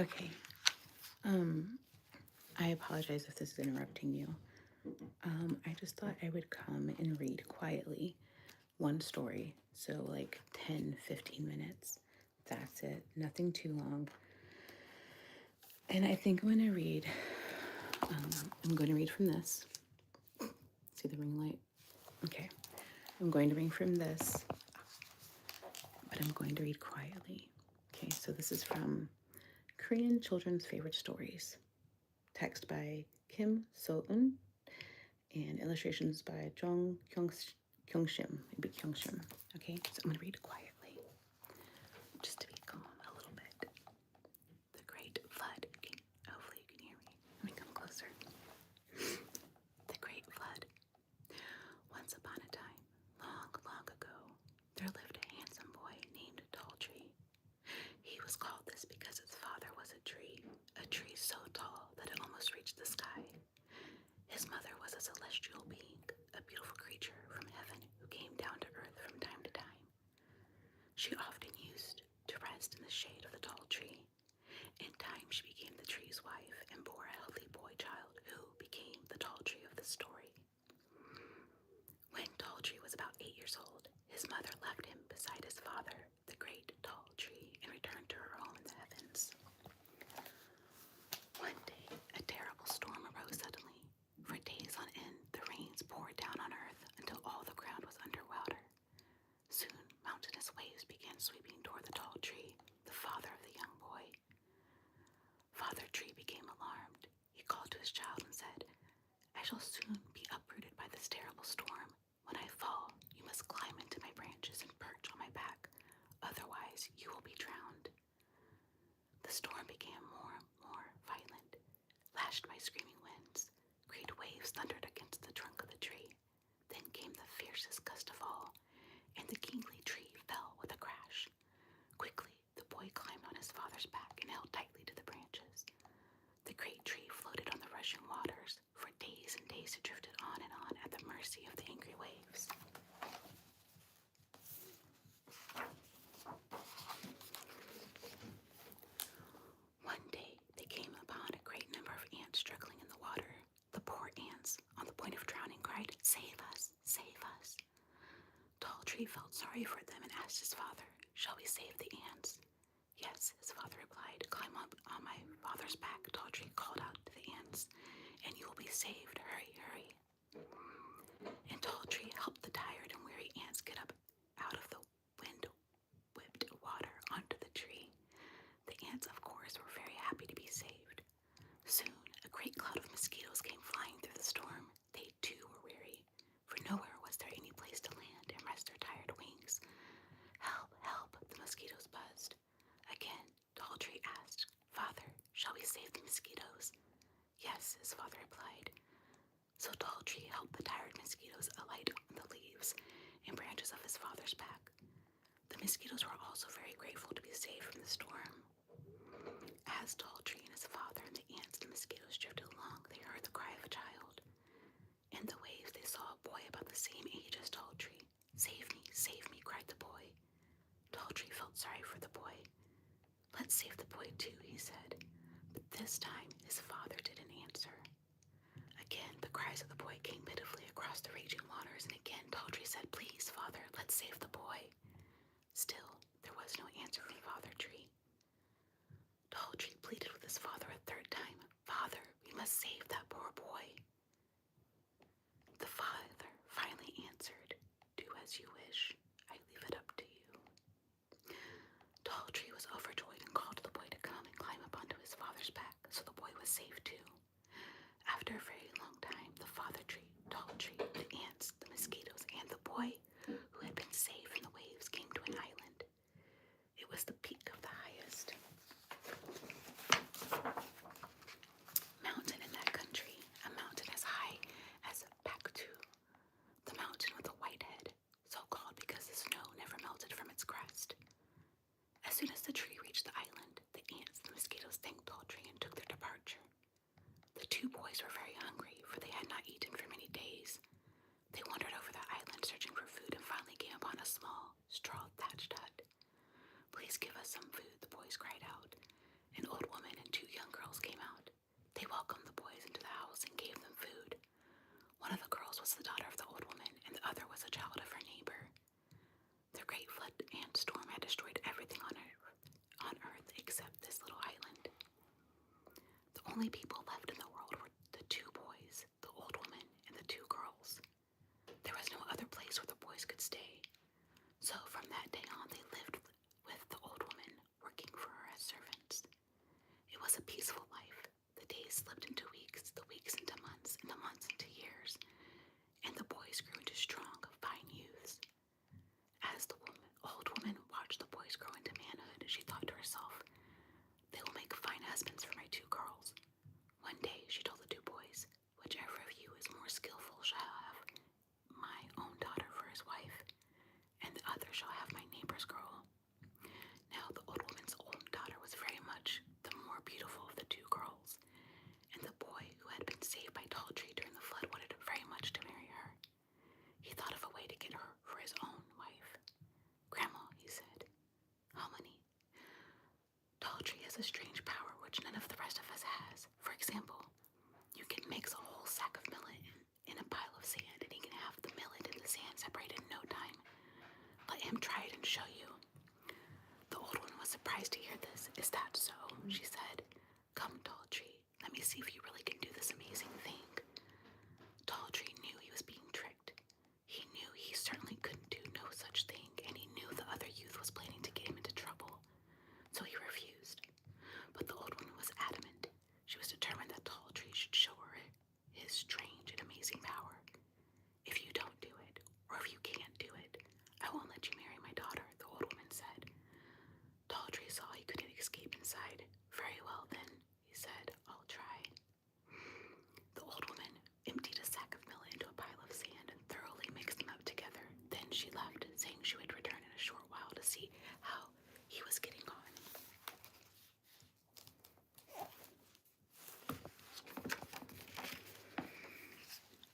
Okay. Um, I apologize if this is interrupting you. I just thought I would come and read quietly one story. So, like 10, 15 minutes. That's it. Nothing too long. And I think I'm going to read, I'm going to read from this. See the ring light? Okay. I'm going to read from this, but I'm going to read quietly. Okay, so this is from Korean Children's Favorite Stories. Text by Kim So-eun and illustrations by Jung Kyung-shim. Maybe Kyung-shim. Okay, so I'm going to read quietly, just to be calm a little bit. The Great Flood. Hopefully you can hear me. Let me come closer. The Great Flood. Once upon a time, long, long ago, there lived a handsome boy named Talltree. He was called this because his father was a tree so tall that it almost reached the sky. His mother was a celestial being, a beautiful creature from heaven who came down to earth from time to time. She often used to rest in the shade of the tall tree. In time, she became the tree's wife and bore a healthy boy child who became the tall tree of the story. When Tall Tree was about 8 years old, his mother left him beside his father, the great tall tree, and returned to her home in the heavens. One day, a terrible storm arose suddenly. For days on end, the rains poured down on earth until all the ground was under water. Soon, mountainous waves began sweeping toward the tall tree, the father of the young boy. Father Tree became alarmed. He called to his child and said, I shall soon be uprooted by this terrible storm. When I fall, you must climb into my branches and perch on my back. Otherwise, you will be drowned. The storm became more and more violent. Lashed by screaming winds, great waves thundered against the trunk of the tree. Then came the fiercest gust of all, and the kingly tree fell with a crash. Quickly, the boy climbed on his father's back and held tightly to the branches. The great tree floated on the rushing waters. For days and days it drifted on at the mercy of the angry waves. One day they came upon a great number of ants struggling in the water. The poor ants, on the point of drowning, cried, Save us! Save us! Tall Tree felt sorry for them and asked his father, Shall we save the ants? Yes, his father replied. Climb up on my father's back, Tall Tree called out to the ants, and you will be saved. Hurry, hurry. And Tall Tree helped the tired and weary ants get up out of the wind-whipped water onto the tree. The ants, of course, were very happy to be saved. Soon, a great cloud of mosquitoes came flying through the storm. They, too, were weary, for nowhere was there any place to land and rest their tired wings. Help, help, the mosquitoes buzzed. Again, Tall Tree asked, Father, shall we save the mosquitoes? Yes, his father replied. So Tall Tree helped the tired mosquitoes alight on the leaves and branches of his father's back. The mosquitoes were also very grateful to be saved from the storm. As Tall Tree and his father and the ants and the mosquitoes drifted along, they heard the cry of a child. In the waves, they saw a boy about the same age as Tall Tree. Save me, cried the boy. Tall Tree felt sorry for the boy. Let's save the boy too, he said. But this time, his father didn't answer. Again, the cries of the boy came pitifully across the raging waters, and again Tall Tree said, Please, father, let's save the boy. Still, there was no answer from Father Tree. Tall Tree pleaded with his father a third time. Father, we must save that poor boy. The father finally answered, Do as you wish. I leave it up to you. Tall Tree was overjoyed and called to the boy to come and climb up onto his father's back, so the boy was safe too. After a very long time, the Father Tree, Tall Tree, the ants, the mosquitoes, and the boy who had been saved from the waves came to an island. It was the peak of the highest mountain in that country, a mountain as high as Paktu, the mountain with a white head, so called because the snow never melted from its crest. As soon as the tree reached the island, the ants and the mosquitoes thanked Tall Tree and took their departure. The two boys were very hungry, for they had not eaten for many days. They wandered over the island searching for food and finally came upon a small, straw-thatched hut. Please give us some food, the boys cried out. An old woman only people left in the world were the two boys, the old woman and the two girls. There was no other place where the boys could stay. So from that day on, they lived with the old woman, working for her as servants. It was a peaceful life. The days slipped into weeks, the weeks into months, and the months into years, and the boys grew into strong, fine youths. As the old woman watched the boys grow into manhood, she thought to herself, they will make fine husbands for my two girls. One day, she told the two boys, whichever of you is more skillful shall have my own daughter for his wife, and the other shall have my neighbor's girl. Now, the old woman's own daughter was very much the more beautiful of the two girls, and the boy who had been saved by Talltree during the flood wanted very much to marry her. He thought of a way to get her for his own wife. Grandma, he said, Hominy, Talltree has a strange power which none of the rest of us has. For example, you can mix a whole sack of millet in a pile of sand, and he can have the millet and the sand separated in no time. Let him try it and show you. The old one was surprised to hear this. Is that so? She said. Come, Talltree, let me see if you really can do this amazing thing. Talltree knew he was being tricked. He knew he certainly couldn't do no such thing, and he knew the other youth was planning to get him into trouble. So he refused. But the old one was adamant. She was determined that Talltree should show her his strange and amazing power. If you don't do it, or if you can't do it, I won't let you marry my daughter, the old woman said. Talltree saw he couldn't escape inside. Very well then, he said, I'll try. The old woman emptied a sack of millet into a pile of sand and thoroughly mixed them up together. Then she left, saying she would return in a short while to see how he was getting on.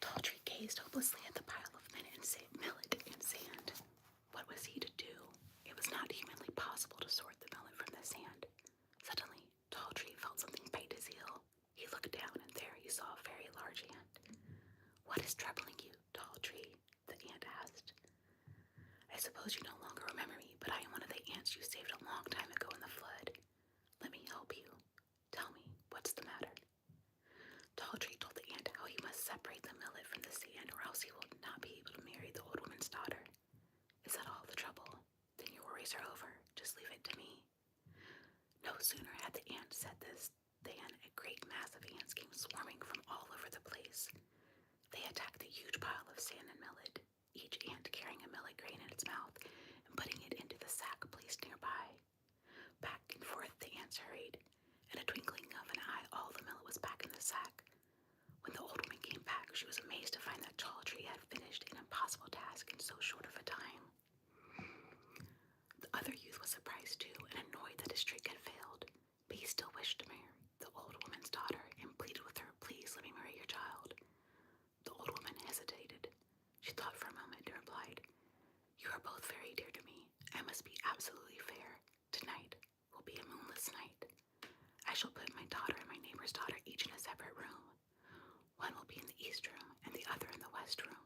Talltree gazed hopelessly at the pile of millet and sand. What was he to do? It was not humanly possible to sort the millet from the sand. Suddenly, Talltree felt something bite his heel. He looked down, and there he saw a very large ant. What is troubling you, Talltree? The ant asked. I suppose you no longer remember me, but I am one of the ants you saved a long time ago in the flood. Let me help you. Tell me, what's the matter? Talltree told the ant how he must separate the millet from the sand, or else he will not be able to marry the old woman's daughter. Is that all the trouble? Then your worries are over. Just leave it to me. No sooner had the ant said this than a great mass of ants came swarming from all over the place. They attacked the huge pile of sand and millet, each ant carrying a millet grain in its mouth and putting it into the sack placed nearby. Back and forth the ants hurried. In a twinkling of an eye, all the millet was back in the sack. When the old woman came back, she was amazed to find that Talltree had finished an impossible task in so short of a time. The other youth was surprised too and annoyed that his trick had failed, but he still wished to marry the old woman's daughter and pleaded with her, Please let me marry your child. The old woman hesitated. She thought for a moment and replied, You are both very dear to me. I must be absolutely fair. Tonight will be a moonless night. I shall put my daughter and my neighbor's daughter each in a separate room. One will be in the east room and the other in the west room.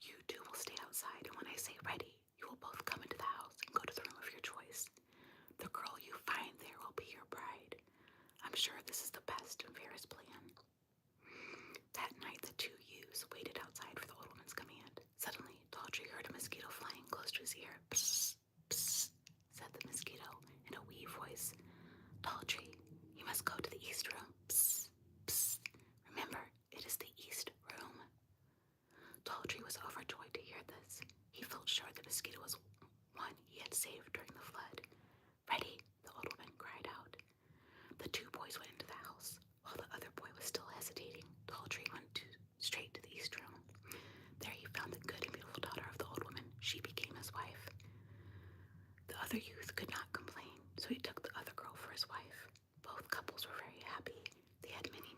You two will stay outside, and when I say ready, you will both come into the house and go to the room of your choice. The girl you find there will be your bride. I'm sure this is the best and fairest plan. That night, the two youths waited outside for the old woman's command. Suddenly, Talltree heard a mosquito flying close to his ear. Psst, psst, said the mosquito in a wee voice. Talltree, you must go to the east room. Psst, psst. Remember, it is the east room. Talltree was overjoyed to hear this. He felt sure the mosquito was one he had saved during the flood. Ready, the old woman cried out. The two boys went into the house. While the other boy was still hesitating, Talltree went straight to the east room. There he found the good and beautiful daughter of the old woman. She became his wife. The other youth could not complain, so he took the other girl for his wife. Both couples were very happy. They had many